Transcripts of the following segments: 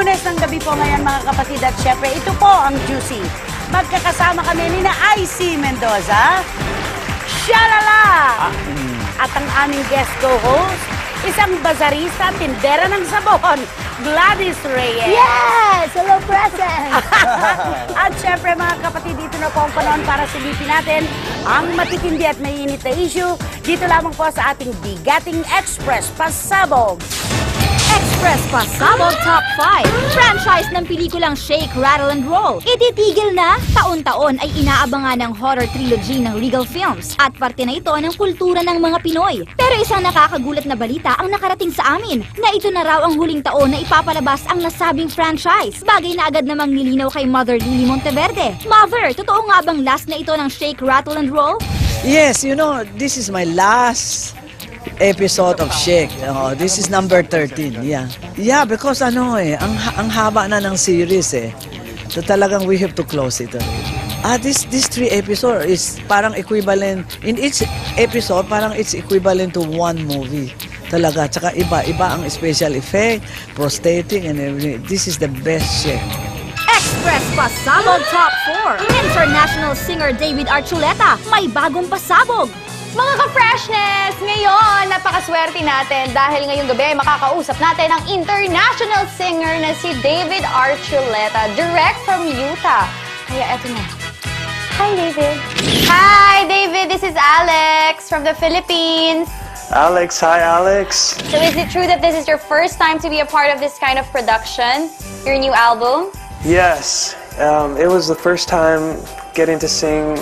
Lunes ng gabi po ngayon mga kapatid at syempre ito po ang Juicy. Magkakasama kami ni na IC Mendoza, Shalala! At ang aming guest co-host, isang bazarista, tindera ng sabon, Gladys Reyes. Yes! Hello, present! At syempre mga kapatid, dito na po ang panahon para silipin natin ang matitindi at mainit na issue. Dito lamang po sa ating Bigating Express Pasabog. Express Pasabog Top 5. Franchise ng pelikulang Shake, Rattle and Roll. Ititigil na, taon-taon ay inaabangan ng horror trilogy ng Regal Films at parte na ito ng kultura ng mga Pinoy. Pero isang nakakagulat na balita ang nakarating sa amin na ito na raw ang huling taon na ipapalabas ang nasabing franchise. Bagay na agad namang nilinaw kay Mother Lily Monteverde. Mother, totoo nga bang last na ito ng Shake, Rattle and Roll? Yes, you know, this is my last episode of Shake. This is number 13, yeah. Yeah, because ang haba na ng series So talagang we have to close it already. This 3 episode is parang equivalent, in each episode, parang it's equivalent to one movie. Talaga, tsaka iba ang special effect, prosthetic, and everything. This is the best Shake. Express Pasabog Top 4. International singer David Archuleta may bagong pasabog. Mga ka-freshness! Ngayon, napakaswerte natin dahil ngayong gabi ay makakausap natin ang international singer na si David Archuleta, direct from Utah. Kaya eto na. Hi, David. Hi, David. This is Alex from the Philippines. Alex, hi, Alex. So is it true that this is your first time to be a part of this kind of production? Your new album? Yes, it was the first time getting to sing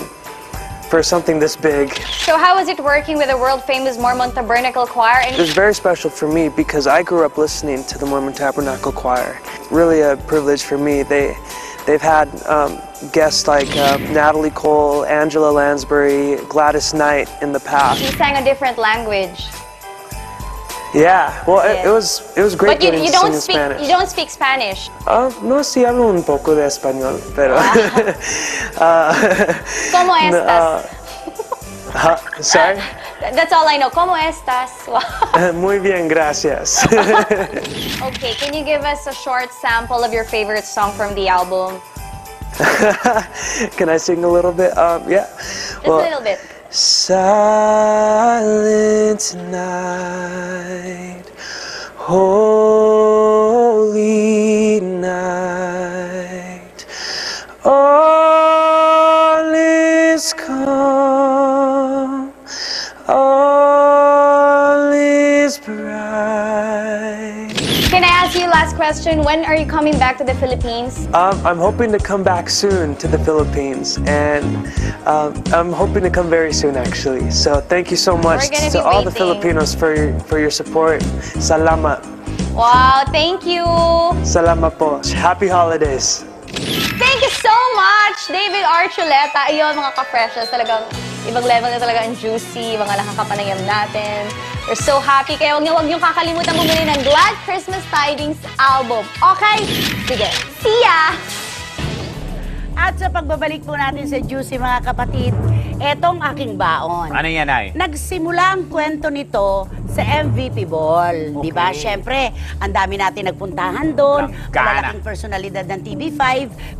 for something this big. So how was it working with the world-famous Mormon Tabernacle Choir? It was very special for me because I grew up listening to the Mormon Tabernacle Choir. Really a privilege for me. They've had guests like Natalie Cole, Angela Lansbury, Gladys Knight in the past. You sang a different language. Yeah, well, Yeah. it was great But you getting to don't sing in speak Spanish. you don't speak Spanish. No, sí hablo un poco de español, pero... ¿Cómo estás? Sorry? That's all I know. ¿Cómo estás? Wow. Muy bien, gracias. Okay, can you give us a short sample of your favorite song from the album? Can I sing a little bit? Yeah. Just a little bit. Silent night, holy night, all is calm, all is bright. Can I ask you last question? When are you coming back to the Philippines? I'm hoping to come back soon to the Philippines, and I'm hoping to come very soon, actually. So thank you so much gonna to be all the waiting. Filipinos for your support. Salamat. Wow, thank you. Salamat po. Happy holidays. Thank you so much, David Archuleta. Ayun, mga ka-freshers, talagang ibang level na talaga ang Juicy, mga nakakapanayam natin. We're so happy. Kaya huwag niyong kakalimutan bumili ng Glad Christmas Tidings album. Okay? Sige. See ya! At sa pagbabalik po natin sa Juicy mga kapatid, etong aking baon. Ano yan, Ay? Nagsimula ang kwento nito sa MVP Ball. Okay. Di ba? Siyempre, ang dami natin nagpuntahan doon. Gana. Malalaking personalidad ng TV5.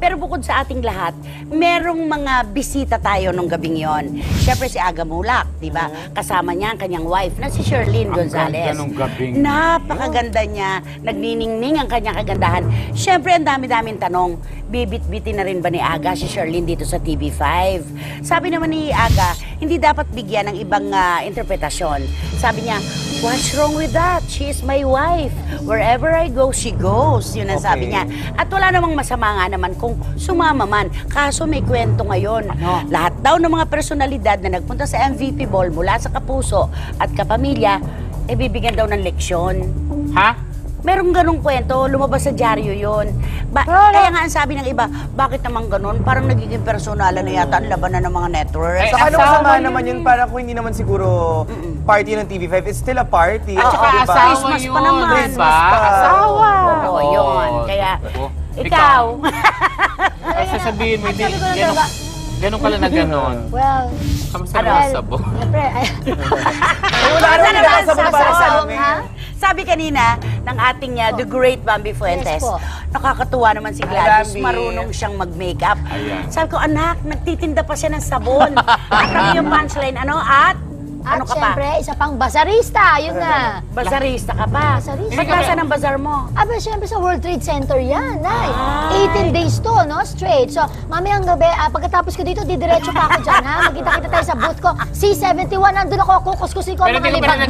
Pero bukod sa ating lahat, merong mga bisita tayo nung gabing yon. Siyempre si Aga Mulak, di ba? Kasama niya ang kanyang wife na si Sherlyn Gonzalez. Ganda nung gabing. Napakaganda niya. Nagniningning ang kanyang kagandahan. Siyempre, ang dami-daming tanong. Bibit-bitin na rin ba ni Aga si Sherlyn dito sa TV5? Sabi naman ni Aga, hindi dapat bigyan ng ibang interpretasyon. Sabi niya, what's wrong with that? She is my wife. Wherever I go, she goes. Yun ang sabi niya. At wala namang masama nga naman kung sumama man. Kaso may kwento ngayon. Ano? Lahat daw ng mga personalidad na nagpunta sa MVP Ball mula sa kapuso at kapamilya, bibigyan daw ng leksyon. Ha? Merong ganong kwento, lumabas sa dyaryo yun. Kaya nga ang sabi ng iba, bakit naman ganon? Parang nagiging personalan na yata ang labanan ng mga network. asawa Saka ano masama yun. naman yun, parang kung hindi naman siguro party ng TV5, it's still a party. At saka diba? asawa Christmas yun, pa naman. diba? Christmas pa. Asawa. Oo, yun. Kaya, Oo. ikaw. Ay, sasabihin mo, hindi, ganun ka lang na ganun. Well, Kamusta naman sa sabon? siyempre, Wala naman Saan naman nakasabog para sa sasabog, amin. ha? Sabi kanina ng ating The Great Bambi Fuentes, Yes po. nakakatuwa naman si Gladys, Bambi. marunong siyang mag-makeup. Ayan. Sabi ko, anak, nagtitinda pa siya ng sabon. At yung punchline, ano ka pa? Siyempre, isa pang bazarista, yun na. Bazarista ka pa. Bazarista. Ba't nasa ng bazar mo? Aba, siyempre sa World Trade Center yan, Nay. Ay. 18 days to, no? Straight. So, mamayang gabi, pagkatapos ko dito, didiretso pa ako dyan, ha? Magkita-kita tayo sa booth ko. C71, nandun ako, kukuskusin ko Pero ang mga hindi ka pa libag.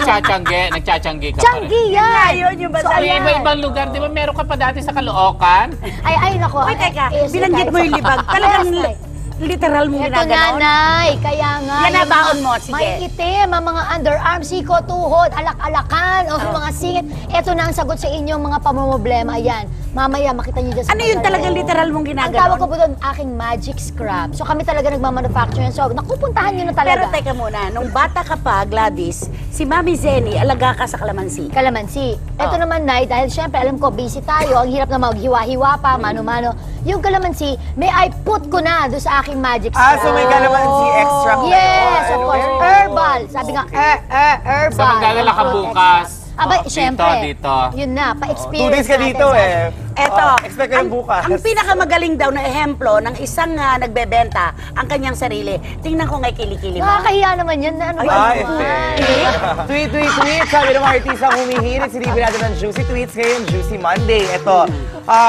rin nagtsatsyangge ka pa rin. Tiyanggi yan! Ayun, yung bazar. Sa iba-ibang lugar, di ba meron ka pa dati sa Caloocan? Ay, nako. Uy, teka, Yes, binanggit mo yung libag. Talagang Yes, Nay. literal mong Ito ginaganon? nanay, kaya nga. Yan na, yung baon mga mo, sige. May itim, ang mga underarm, siko, tuhod, alak-alakan, o mga singit. Ito na ang sagot sa inyong mga pamumblema. Yan, mamaya makita niyo dyan sa Ano yun bazar. talagang literal mong Ang ginaganon? tawag ko po doon, aking magic scrub. So kami talaga nagmamanufacture yan. So nakupuntahan nyo na talaga. Pero teka muna, nung bata ka pa, Gladys, si Mami Zenny, alaga ka sa kalamansi. Kalamansi. Ito naman, Nay, dahil syempre alam ko, busy tayo, ang hirap na maghiwa-hiwa pa, mano-mano. Yung kalamansi, may I put ko na doon sa aking magic scrub. So may calamansi extract na Yes, yun. of course. Very Herbal. Sabi nga, herbal. So magdadala ka Fruit bukas. extract. Aba, Dito, syempre. dito. Yun na, 2 pa-experience days ka dito natin. Eto, expect ko yung bukas. ang pinakamagaling daw na ehemplo ng isang nagbebenta ang kanyang sarili. Tingnan ko ngay kilikili mo. Nakakahiya naman yan. Ano ba? Ay, tweet. Sabi ng mga artistang humihirit, silipin natin ng Juicy Tweets ngayon, Juicy Monday. Ito,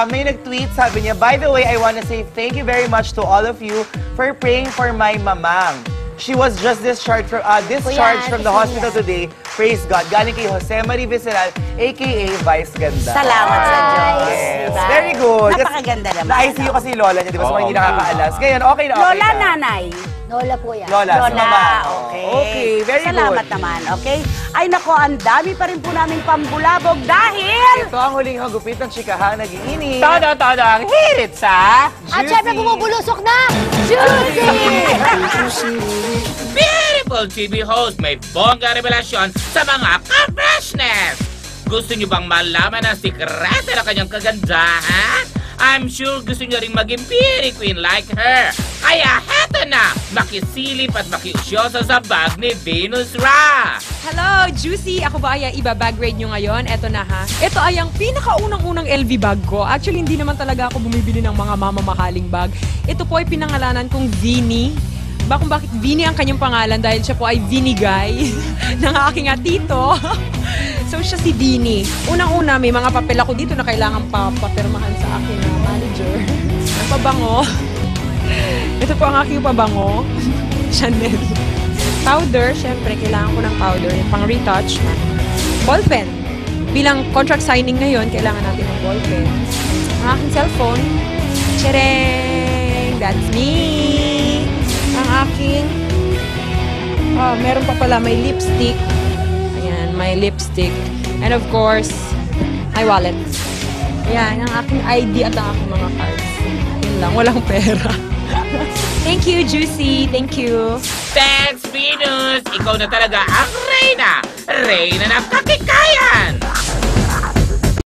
may nag-tweet, sabi niya, by the way, I wanna say thank you very much to all of you for praying for my mamang. She was just discharged from the hospital today. Praise God. Galing kay Jose Marie Visceral, a.k.a. Vice Ganda. Salamat sa Diyos. Yes. Diba? Very good. Napakaganda naman. Na-ICU kasi lola niya, di ba? So, mga hindi nakakaalas. Ngayon, okay na. Lola, nanay. Lola po yan. Lola, si Lola, mama. okay. Okay, very Salamat good. naman, okay? Ay nako, ang dami pa rin po naming pambulabog dahil... Ito ang huling hagupit ng chikahan nag-iinit. Todo ang hirit sa... At syempre bumubulusok na, Juicy! Beautiful TV host may bongga revelasyon sa mga ka-freshness. Gusto niyo bang malaman ang sikreto ng kanyang kagandahan? I'm sure gusto niyo ring maging beauty queen like her. Kaya heto na, makisilip at makiusyosa sa bag ni Venus Ra. Hello, Juicy! Ako ba ay ibabag grade nyo ngayon? Eto na ha. Ito ay ang pinakaunang-unang LV bag ko. Actually, hindi naman talaga ako bumibili ng mga mamamahaling bag. Ito po ay pinangalanan kong Vinny. Kung bakit Vinny ang kanyang pangalan dahil siya po ay Vinny Guy ng aking tito. So siya si Vinny. Unang-una, may mga papel ako dito na kailangan papirmahan sa aking manager. Ang pabango. Ito po ang aking pabango. Chanel. Powder, syempre, kailangan ko ng powder. Yung pang retouch. Ballpen. Bilang contract signing ngayon, kailangan natin ng ballpen. Ang aking cellphone. Tchereng! That's me! Ang aking... Oh, meron pa pala may lipstick. Ayan, my lipstick. And of course, my wallet. Ayan, ang aking ID at ang aking mga cards. Yun lang, walang pera. Thank you, Juicy. Thank you. Thanks, Venus! Ikaw na talaga ang reyna! Reyna ng kakikayan!